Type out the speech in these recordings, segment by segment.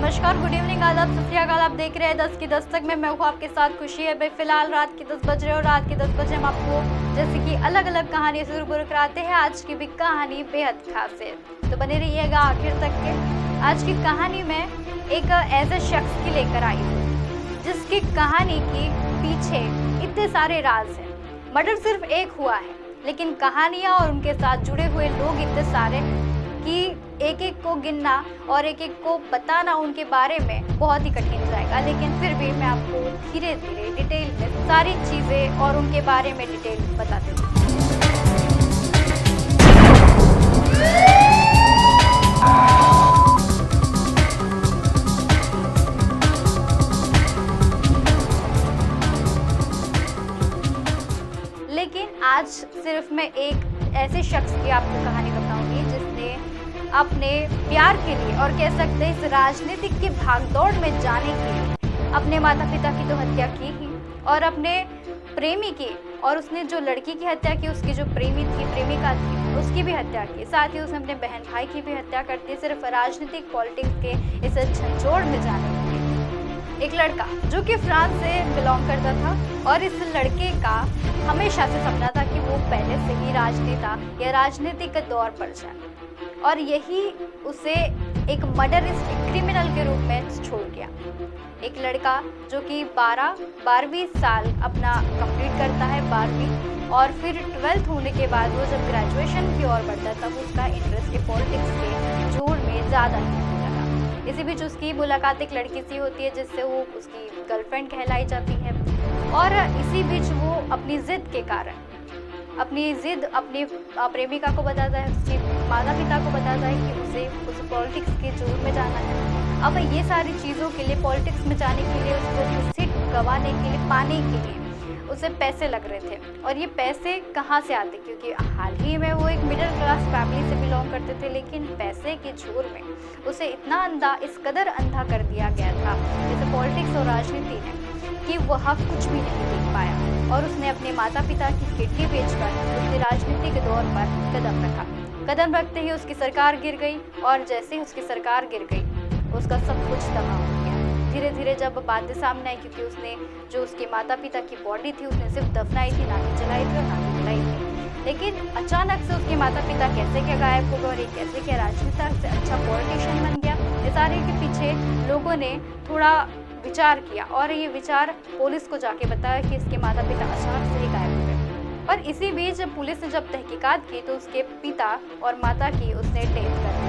नमस्कार, good evening, आदाब, सत श्री अकाल। आप देख रहे हैं 10 की दस्तक में। मैं हूँ आपके साथ खुशी है भाई। फिलहाल रात के 10 बज रहे और रात के 10 बजे हम आपको जैसे कि अलग अलग कहानी से रूबरू कराते हैं। आज की भी कहानी बेहद खास है, तो बने रहिएगा आखिर तक के। आज की कहानी में एक ऐसे शख्स की लेकर आई हूँ जिसकी कहानी के पीछे इतने सारे राज हैं। मर्डर सिर्फ एक हुआ है, लेकिन कहानियाँ और उनके साथ जुड़े हुए लोग इतने सारे कि एक एक को गिनना और एक एक को बताना उनके बारे में बहुत ही कठिन जाएगा। लेकिन फिर भी मैं आपको धीरे धीरे डिटेल में सारी चीज़ें और उनके बारे में डिटेल बताती हूँ। लेकिन आज सिर्फ मैं एक ऐसे शख्स की आपको कहानी बताऊंगी जिसने अपने प्यार के लिए और कह सकते हैं इस राजनीतिक की भागदौड़ में जाने के लिए अपने माता पिता की तो हत्या की ही, और अपने प्रेमी की, और उसने जो लड़की की हत्या की उसकी जो प्रेमिका थी उसकी भी हत्या की। साथ ही उसने अपने बहन भाई की भी हत्या कर दी, सिर्फ राजनीतिक पॉलिटिक्स के इस झंझोड़ में जाने के लिए। एक लड़का जो कि फ्रांस से बिलोंग करता था, और इस लड़के का हमेशा से सपना था कि वो पहले से ही राजनेता या राजनीतिक दौर पर जाए, और यही उसे एक मर्डरिस्ट, एक क्रिमिनल के रूप में छोड़ गया। एक लड़का जो कि 12वीं साल अपना कंप्लीट करता है, 12वीं, और फिर 12th होने के बाद वो जब ग्रेजुएशन की ओर बढ़ता तब उसका इंटरेस्ट पॉलिटिक्स के जोड़ में ज़्यादा ही होने लगा। इसी बीच उसकी मुलाकात एक लड़की से होती है जिससे वो उसकी गर्लफ्रेंड कहलाई जाती है, और इसी बीच वो अपनी ज़िद के कारण अपनी प्रेमिका को बताता है, उसके माता पिता को बताता है कि उसे उस पॉलिटिक्स के जोर में जाना है। अब ये सारी चीज़ों के लिए, पॉलिटिक्स में जाने के लिए, उसको सीट गंवाने के लिए, पाने के लिए उसे पैसे लग रहे थे। और ये पैसे कहाँ से आते, क्योंकि हाल ही में वो एक मिडिल क्लास फैमिली से बिलोंग करते थे, लेकिन पैसे के जोर में उसे इस कदर अंधा कर दिया गया था जैसे पॉलिटिक्स और राजनीति ने, कि वह कुछ भी नहीं देख पाया, और उसने अपने माता पिता की किडनी बेचकर उसने राजनीति के दौर पर कदम रखा। कदम रखते ही उसकी सरकार गिर गई, और जैसे ही उसकी सरकार गिर गई उसका सब कुछ तबाह हो गया। धीरे धीरे जब बातें सामने आई, क्योंकि उसने जो उसके माता पिता की बॉडी थी उसने सिर्फ दफनाई थी, ना कि जलाई थी और ना कि जलाई थी। लेकिन अचानक से उसके माता पिता कैसे क्या गायब हो गए, और ये कैसे क्या राजनीति से अच्छा पॉलिटिशियन बन गया, इस सारे के पीछे लोगों ने थोड़ा विचार किया, और ये विचार पुलिस को जाके बताया कि इसके माता पिता अचानक से ही गायब हो गए। और इसी बीच पुलिस ने जब तहकीकात की तो उसके पिता और माता की उसने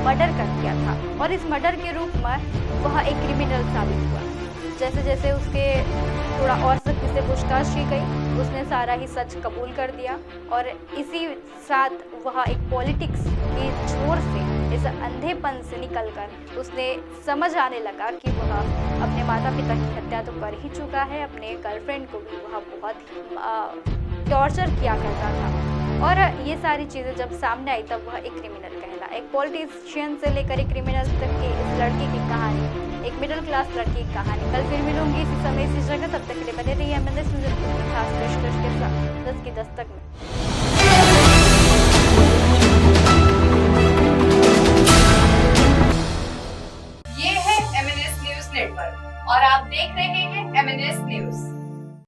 मर्डर कर दिया था, और इस मर्डर के रूप में वह एक क्रिमिनल साबित हुआ। जैसे जैसे उसके थोड़ा और सख्ती से पूछताछ की गई, उसने सारा ही सच कबूल कर दिया, और इसी साथ वह एक पॉलिटिक्स की छोर से, इस अंधेपन से निकलकर उसने समझ आने लगा कि वह अपने माता पिता की हत्या तो कर ही चुका है, अपने गर्लफ्रेंड को भी वह बहुत टॉर्चर किया करता था। और ये सारी चीज़ें जब सामने आई तब वह एक क्रिमिनल कहला। एक पॉलिटिशियन से लेकर एक क्रिमिनल तक की इस लड़की की कहानी, एक मिडिल क्लास लड़की की कहानी। कल फिर मिलूंगी इसी समय इसी जगह, तब तक के लिए बने रहिए खास पेशकश के साथ 10 की दस्तक में। ये है MNS न्यूज नेटवर्क और आप देख रहे हैं MNS न्यूज।